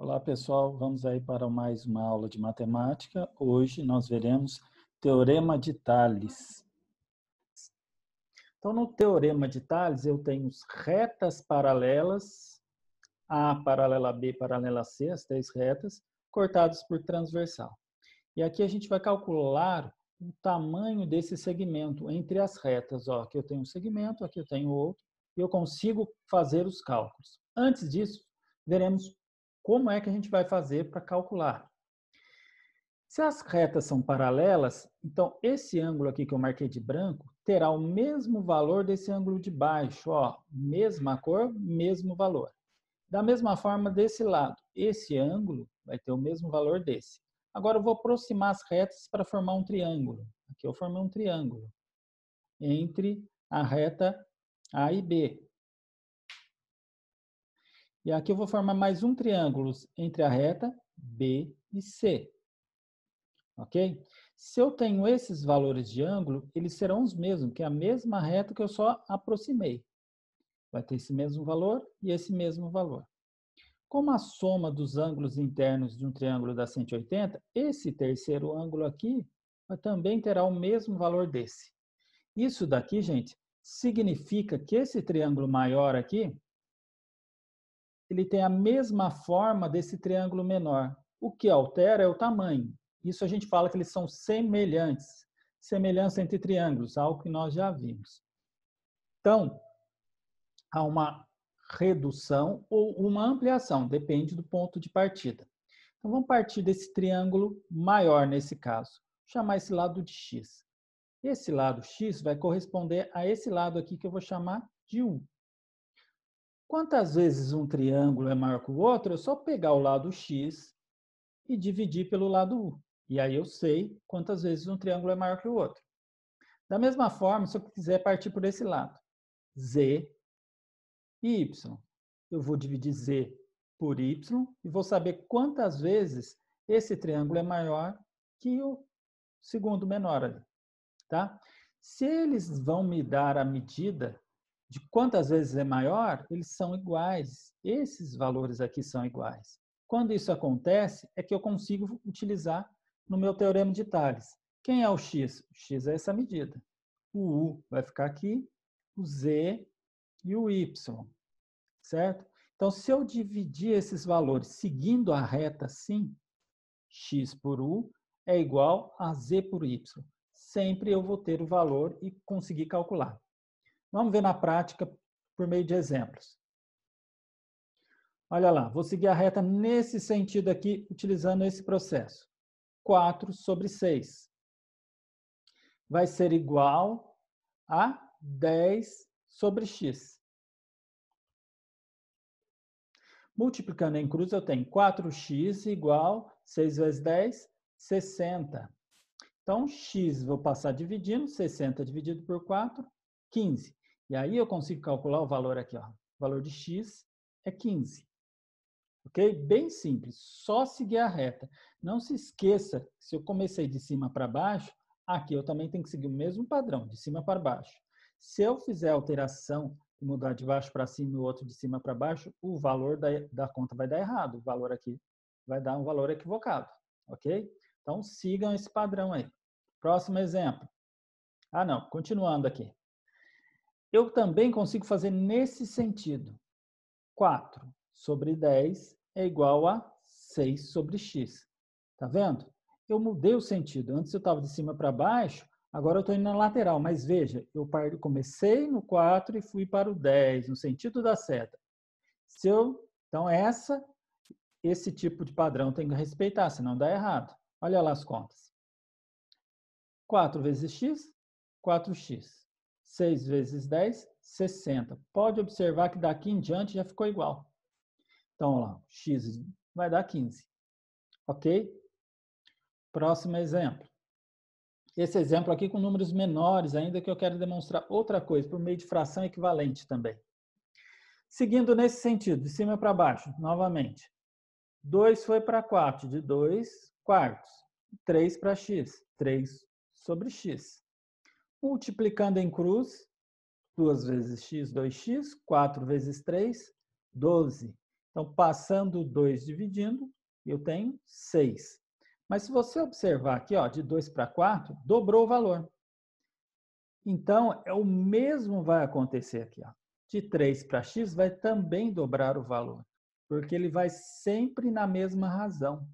Olá, pessoal. Vamos aí para mais uma aula de matemática. Hoje nós veremos Teorema de Tales. Então, no Teorema de Tales, eu tenho retas paralelas, A paralela a B paralela a C, as três retas, cortadas por transversal. E aqui a gente vai calcular o tamanho desse segmento entre as retas. Ó, aqui eu tenho um segmento, aqui eu tenho outro, e eu consigo fazer os cálculos. Antes disso, veremos como é que a gente vai fazer para calcular. Se as retas são paralelas, então esse ângulo aqui que eu marquei de branco terá o mesmo valor desse ângulo de baixo, ó, mesma cor, mesmo valor. Da mesma forma desse lado, esse ângulo vai ter o mesmo valor desse. Agora eu vou aproximar as retas para formar um triângulo. Aqui eu formei um triângulo entre a reta A e B. E aqui eu vou formar mais um triângulo entre a reta B e C. Ok? Se eu tenho esses valores de ângulo, eles serão os mesmos, que é a mesma reta que eu só aproximei. Vai ter esse mesmo valor e esse mesmo valor. Como a soma dos ângulos internos de um triângulo dá 180, esse terceiro ângulo aqui também terá o mesmo valor desse. Isso daqui, gente, significa que esse triângulo maior aqui, ele tem a mesma forma desse triângulo menor. O que altera é o tamanho. Isso a gente fala que eles são semelhantes. Semelhança entre triângulos, algo que nós já vimos. Então, há uma redução ou uma ampliação, depende do ponto de partida. Então, vamos partir desse triângulo maior nesse caso. Vou chamar esse lado de x. Esse lado x vai corresponder a esse lado aqui que eu vou chamar de 1. Quantas vezes um triângulo é maior que o outro, é só pegar o lado x e dividir pelo lado u. E aí eu sei quantas vezes um triângulo é maior que o outro. Da mesma forma, se eu quiser partir por esse lado, z e y. Eu vou dividir z por y e vou saber quantas vezes esse triângulo é maior que o segundo menor ali. Tá? Se eles vão me dar a medida de quantas vezes é maior, eles são iguais. Esses valores aqui são iguais. Quando isso acontece, é que eu consigo utilizar no meu teorema de Tales. Quem é o x? O x é essa medida. O u vai ficar aqui, o z e o y. Certo? Então, se eu dividir esses valores seguindo a reta assim, x por u é igual a z por y. Sempre eu vou ter o valor e conseguir calcular. Vamos ver na prática por meio de exemplos. Olha lá, vou seguir a reta nesse sentido aqui, utilizando esse processo. 4 sobre 6 vai ser igual a 10 sobre x. Multiplicando em cruz, eu tenho 4x igual 6 vezes 10, 60. Então, x vou passar dividindo, 60 dividido por 4, 15. E aí eu consigo calcular o valor aqui, ó. O valor de x é 15. Ok? Bem simples, só seguir a reta. Não se esqueça, se eu comecei de cima para baixo, aqui eu também tenho que seguir o mesmo padrão, de cima para baixo. Se eu fizer alteração e mudar de baixo para cima e o outro de cima para baixo, o valor da conta vai dar errado. O valor aqui vai dar um valor equivocado. Ok? Então, sigam esse padrão aí. Próximo exemplo. Ah, não, continuando aqui. Eu também consigo fazer nesse sentido. 4 sobre 10 é igual a 6 sobre x. Tá vendo? Eu mudei o sentido. Antes eu estava de cima para baixo, agora eu estou indo na lateral. Mas veja, eu comecei no 4 e fui para o 10, no sentido da seta. Então, esse tipo de padrão tem que respeitar, senão dá errado. Olha lá as contas. 4 vezes x, 4x. 6 vezes 10, 60. Pode observar que daqui em diante já ficou igual. Então, lá, x vai dar 15. Ok? Próximo exemplo. Esse exemplo aqui com números menores ainda, que eu quero demonstrar outra coisa, por meio de fração equivalente também. Seguindo nesse sentido, de cima para baixo, novamente. 2 foi para 4, de 2 quartos. 3 para x, 3 sobre x. Multiplicando em cruz, 2 vezes x, 2x, 4 vezes 3, 12. Então, passando 2 dividindo, eu tenho 6. Mas se você observar aqui, ó, de 2 para 4, dobrou o valor. Então, o mesmo vai acontecer aqui. Ó. De 3 para x vai também dobrar o valor, porque ele vai sempre na mesma razão.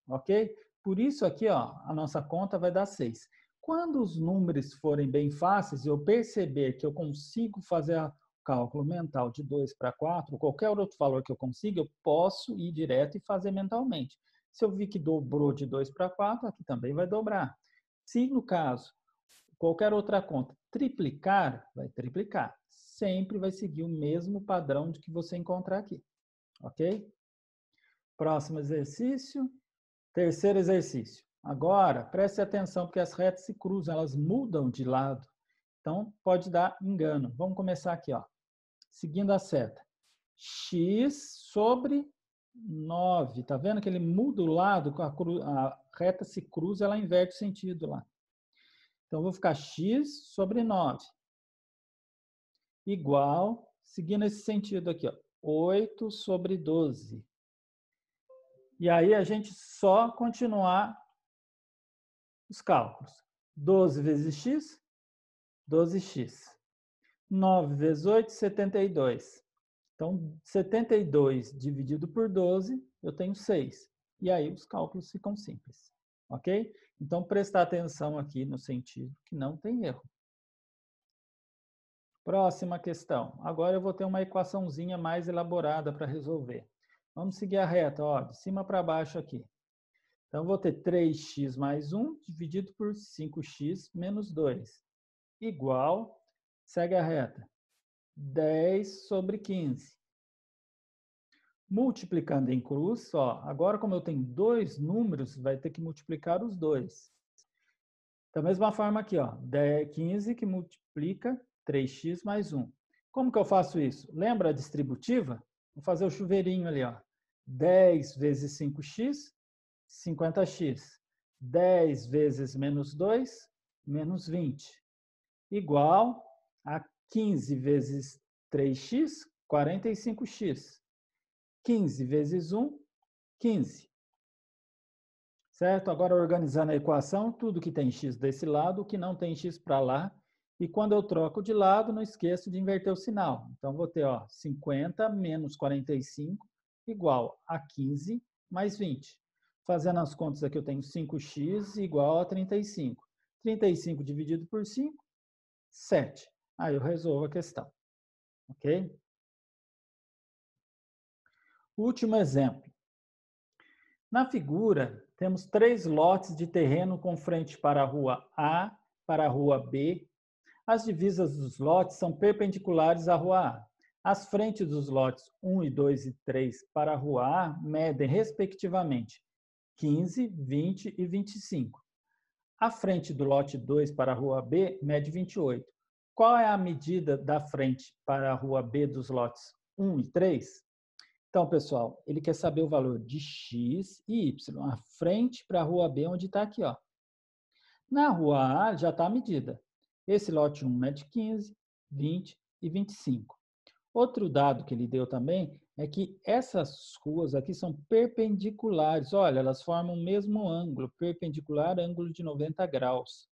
Ok? Por isso aqui, ó, a nossa conta vai dar 6. Quando os números forem bem fáceis, eu perceber que eu consigo fazer o cálculo mental de 2 para 4, ou qualquer outro valor que eu consiga, eu posso ir direto e fazer mentalmente. Se eu vi que dobrou de 2 para 4, aqui também vai dobrar. Se, no caso, qualquer outra conta triplicar, vai triplicar. Sempre vai seguir o mesmo padrão de que você encontrar aqui. Ok? Próximo exercício. Terceiro exercício. Agora, preste atenção, porque as retas se cruzam, elas mudam de lado. Então, pode dar engano. Vamos começar aqui, ó. Seguindo a seta. X sobre 9. Tá vendo que ele muda o lado, a reta se cruza, ela inverte o sentido lá. Então, vou ficar x sobre 9 igual, seguindo esse sentido aqui, ó, 8 sobre 12. E aí, a gente só continuar os cálculos. 12 vezes x, 12x. 9 vezes 8, 72. Então, 72 dividido por 12, eu tenho 6. E aí, os cálculos ficam simples. Ok? Então, prestar atenção aqui no sentido que não tem erro. Próxima questão. Agora eu vou ter uma equaçãozinha mais elaborada para resolver. Vamos seguir a reta, ó, de cima para baixo aqui. Então, eu vou ter 3x mais 1 dividido por 5x menos 2. Igual, segue a reta, 10 sobre 15. Multiplicando em cruz, ó, agora como eu tenho dois números, vai ter que multiplicar os dois. Da mesma forma aqui, ó, 15 que multiplica 3x mais 1. Como que eu faço isso? Lembra a distributiva? Vou fazer o chuveirinho ali, ó. 10 vezes 5x, 50x. 10 vezes menos 2, menos 20. Igual a 15 vezes 3x, 45x. 15 vezes 1, 15. Certo? Agora, organizando a equação, tudo que tem x desse lado, o que não tem x para lá. E quando eu troco de lado, não esqueço de inverter o sinal. Então, vou ter, ó, 50 menos 45 igual a 15 mais 20. Fazendo as contas aqui, eu tenho 5x igual a 35. 35 dividido por 5, 7. Aí eu resolvo a questão. Ok? Último exemplo. Na figura, temos 3 lotes de terreno com frente para a rua A, para a rua B. As divisas dos lotes são perpendiculares à rua A. As frentes dos lotes 1 e 2 e 3 para a rua A medem, respectivamente, 15, 20 e 25. A frente do lote 2 para a rua B mede 28. Qual é a medida da frente para a rua B dos lotes 1 e 3? Então, pessoal, ele quer saber o valor de x e y, a frente para a rua B, onde está aqui, ó. Na rua A já está a medida. Esse lote 1 mede 15, 20 e 25. Outro dado que ele deu também é que essas ruas aqui são perpendiculares. Olha, elas formam o mesmo ângulo, perpendicular, ângulo de 90 graus.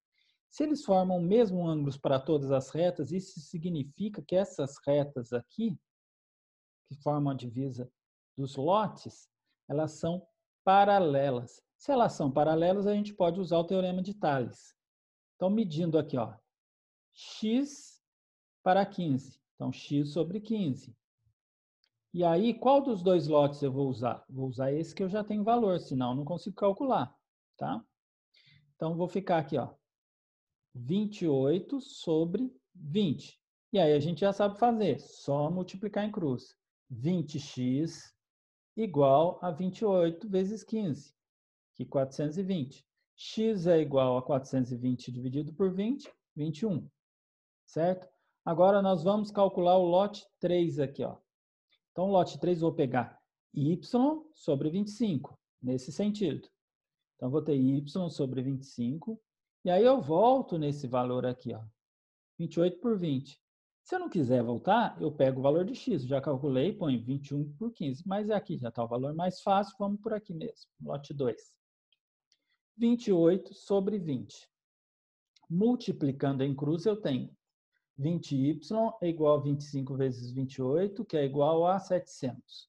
Se eles formam o mesmo ângulo para todas as retas, isso significa que essas retas aqui, que formam a divisa dos lotes, elas são paralelas. Se elas são paralelas, a gente pode usar o teorema de Tales. Então, medindo aqui, ó, x para 15. Então, x sobre 15. E aí, qual dos dois lotes eu vou usar? Vou usar esse que eu já tenho valor, senão eu não consigo calcular, tá? Então, vou ficar aqui, ó, 28 sobre 20. E aí, a gente já sabe fazer, só multiplicar em cruz. 20x igual a 28 vezes 15, que é 420. X é igual a 420 dividido por 20, 21. Certo? Agora, nós vamos calcular o lote 3 aqui, ó. Então, o lote 3 eu vou pegar y sobre 25, nesse sentido. Então, vou ter y sobre 25, e aí eu volto nesse valor aqui, ó, 28 por 20. Se eu não quiser voltar, eu pego o valor de x. Já calculei, ponho 21 por 15. Mas aqui já está o valor mais fácil, vamos por aqui mesmo. Lote 2. 28 sobre 20. Multiplicando em cruz, eu tenho 20y é igual a 25 vezes 28, que é igual a 700.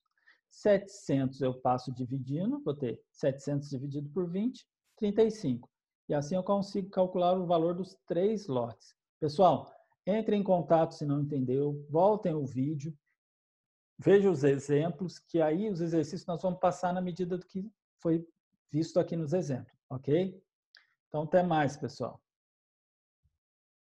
700 eu passo dividindo, vou ter 700 dividido por 20, 35. E assim eu consigo calcular o valor dos 3 lotes. Pessoal, entre em contato se não entendeu, voltem o vídeo, vejam os exemplos, que aí os exercícios nós vamos passar na medida do que foi visto aqui nos exemplos, ok? Então, até mais, pessoal.